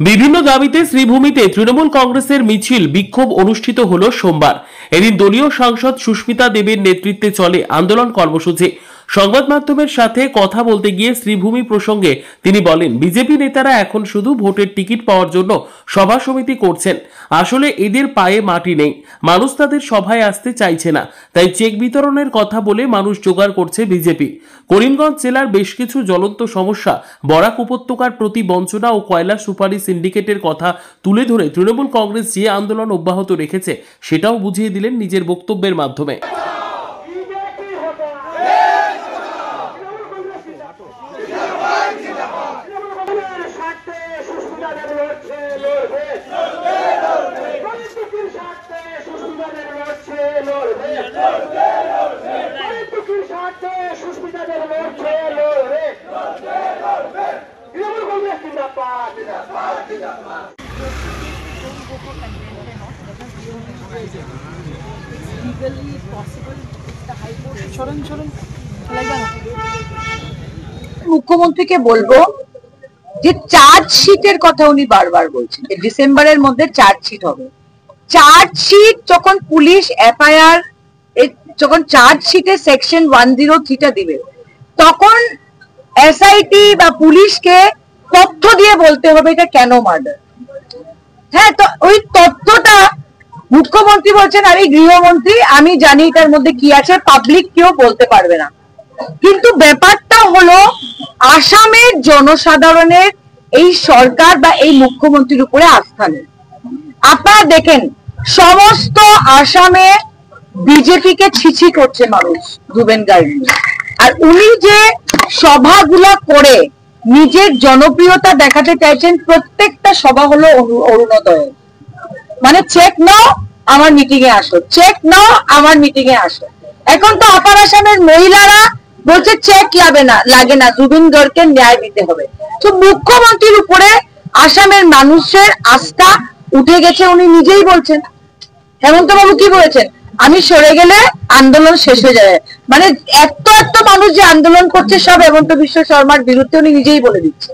বিভিন্ন দাবিতে শ্রীভূমিতে তৃণমূল কংগ্রেসের মিছিল বিক্ষোভ অনুষ্ঠিত হলো সোমবার। এদিন দলীয় সাংসদ সুস্মিতা দেবের নেতৃত্বে চলে আন্দোলন কর্মসূচি। সংবাদ মাধ্যমের সাথে কথা বলতে গিয়ে শ্রীভূমি প্রসঙ্গে তিনি বলেন, বিজেপি নেতারা এখন শুধু ভোটের টিকিট পাওয়ার জন্য সভা সমিতি করছেন। আসলে এদের পায়ে মাটি নেই, মানুষ তাদের সভায় আসতে চাইছে না, তাই চেক বিতরণের কথা বলে মানুষ জোগাড় করছে বিজেপি। করিমগঞ্জ জেলার বেশ কিছু জ্বলন্ত সমস্যা, বরাক উপত্যকার প্রতি বঞ্চনা ও কয়লা সুপারি সিন্ডিকেটের কথা তুলে ধরে তৃণমূল কংগ্রেস যে আন্দোলন অব্যাহত রেখেছে সেটাও বুঝিয়ে দিলেন নিজের বক্তব্যের মাধ্যমে। মুখ্যমন্ত্রীকে বলবো যে চার্জশিটের কথা উনি বারবার বলছেন, ডিসেম্বরের মধ্যে চার্জশিট হবে। চার্জশিট যখন পুলিশ এফআইআর যখন চার্জশিটে সেকশন 103টা দিবে, তখন এসআইটি বা পুলিশকে তথ্য দিয়ে বলতে হবে এটা কেন মার্ডার। হ্যাঁ, তো ওই তথ্যটা মুখ্যমন্ত্রী বলছেন আমি গৃহমন্ত্রী, আমি জানি এটার মধ্যে কি আছে, পাবলিক কেউ বলতে পারবে না। কিন্তু ব্যাপারটা হলো আসামের জনসাধারণের এই সরকার বা এই মুখ্যমন্ত্রীর উপরে আস্থা নেই। আপনারা দেখেন সমস্ত আসামে বিজেপিকে ছিছি করছে মানুষ জুবেন গার্গ, আর উনি যে সভাগুলা করে নিজের জনপ্রিয়তা দেখাতে চাইছেন, প্রত্যেকটা সভা হলো অরুণোদয়, মানে চেক নাও আমার মিটিং এ আসো, চেক নাও আমার মিটিং এ আসো। এখন তো আপার আসামের মহিলারা বলছে চেক লাগে না, জুবিন গার্গকে ন্যায় দিতে হবে। তো মুখ্যমন্ত্রীর উপরে আসামের মানুষের আস্থা উঠে গেছে, উনি নিজেই বলছেন। হেমন্ত বাবু কি বলেছেন, আমি সরে গেলে আন্দোলন শেষ হয়ে যাবে। মানে এত মানুষ যে আন্দোলন করছে সব হেমন্ত বিশ্ব শর্মার বিরুদ্ধে, উনি নিজেই বলে দিচ্ছে।